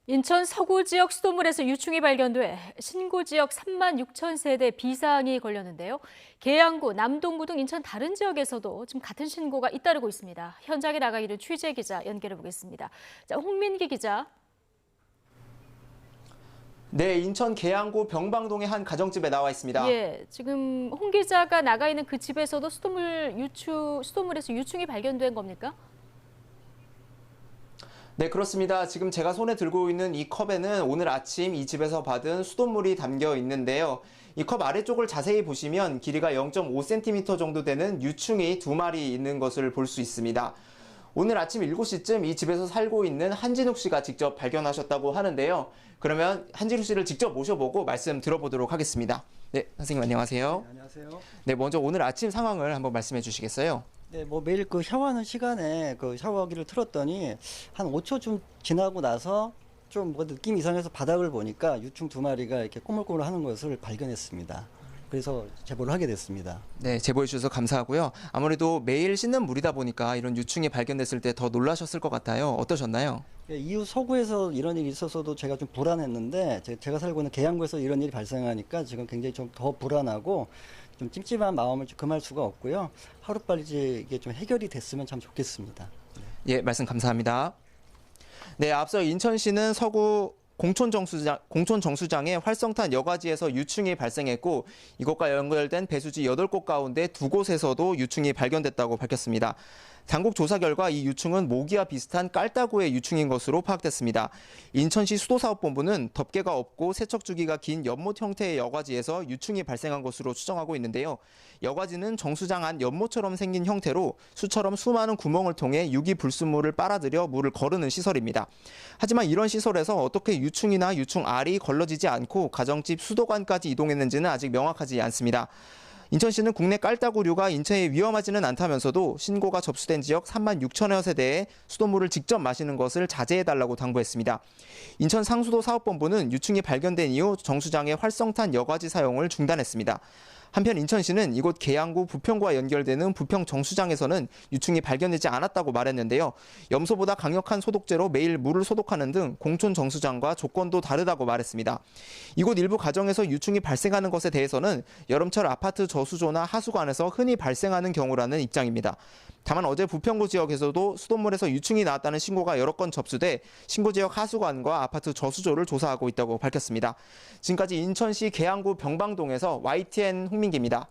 인천 서구 지역 수돗물에서 유충이 발견돼 신고 지역 3만 6천 세대 비상이 걸렸는데요. 계양구, 남동구 등 인천 다른 지역에서도 지금 같은 신고가 잇따르고 있습니다. 현장에 나가 있는 취재 기자 연결해 보겠습니다. 자, 홍민기 기자. 네, 인천 계양구 병방동의 한 가정집에 나와 있습니다. 예, 지금 홍 기자가 나가 있는 그 집에서도 수돗물에서 유충이 발견된 겁니까? 네, 그렇습니다. 지금 제가 손에 들고 있는 이 컵에는 오늘 아침 이 집에서 받은 수돗물이 담겨 있는데요. 이 컵 아래쪽을 자세히 보시면 길이가 0.5cm 정도 되는 유충이 2마리 있는 것을 볼 수 있습니다. 오늘 아침 7시쯤 이 집에서 살고 있는 한진욱 씨가 직접 발견하셨다고 하는데요. 그러면 한진욱 씨를 직접 모셔보고 말씀 들어보도록 하겠습니다. 네, 선생님 안녕하세요. 네, 안녕하세요. 네, 먼저 오늘 아침 상황을 한번 말씀해 주시겠어요? 네, 뭐 매일 그 샤워하는 시간에 그 샤워기를 틀었더니 한 5초 좀 지나고 나서 좀 뭐 느낌 이상해서 바닥을 보니까 유충 2마리가 이렇게 꼬물꼬물 하는 것을 발견했습니다. 그래서 제보를 하게 됐습니다. 네, 제보해 주셔서 감사하고요. 아무래도 매일 씻는 물이다 보니까 이런 유충이 발견됐을 때 더 놀라셨을 것 같아요. 어떠셨나요? 예, 이후 서구에서 이런 일이 있어서도 제가 좀 불안했는데 제가 살고 있는 계양구에서 이런 일이 발생하니까 지금 굉장히 좀 더 불안하고 좀 찜찜한 마음을 좀 금할 수가 없고요. 하루빨리 이게 좀 해결이 됐으면 참 좋겠습니다. 예, 말씀 감사합니다. 네, 앞서 인천시는 서구 공촌정수장의 활성탄 여과지에서 유충이 발생했고 이곳과 연결된 배수지 8곳 가운데 2곳에서도 유충이 발견됐다고 밝혔습니다. 당국 조사 결과 이 유충은 모기와 비슷한 깔따구의 유충인 것으로 파악됐습니다. 인천시 수도사업본부는 덮개가 없고 세척 주기가 긴 연못 형태의 여과지에서 유충이 발생한 것으로 추정하고 있는데요. 여과지는 정수장 안 연못처럼 생긴 형태로 수처럼 수많은 구멍을 통해 유기 불순물을 빨아들여 물을 거르는 시설입니다. 하지만 이런 시설에서 어떻게 유충이나 유충알이 걸러지지 않고 가정집 수도관까지 이동했는지는 아직 명확하지 않습니다. 인천시는 국내 깔따구류가 인체에 위험하지는 않다면서도 신고가 접수된 지역 3만 6천여 세대에 수돗물을 직접 마시는 것을 자제해달라고 당부했습니다. 인천 상수도 사업본부는 유충이 발견된 이후 정수장의 활성탄 여과지 사용을 중단했습니다. 한편 인천시는 이곳 계양구 부평과 연결되는 부평 정수장에서는 유충이 발견되지 않았다고 말했는데요. 염소보다 강력한 소독제로 매일 물을 소독하는 등 공촌 정수장과 조건도 다르다고 말했습니다. 이곳 일부 가정에서 유충이 발생하는 것에 대해서는 여름철 아파트 저수조나 하수관에서 흔히 발생하는 경우라는 입장입니다. 다만 어제 부평구 지역에서도 수돗물에서 유충이 나왔다는 신고가 여러 건 접수돼 신고 지역 하수관과 아파트 저수조를 조사하고 있다고 밝혔습니다. 지금까지 인천시 계양구 병방동에서 YTN 홍민기입니다.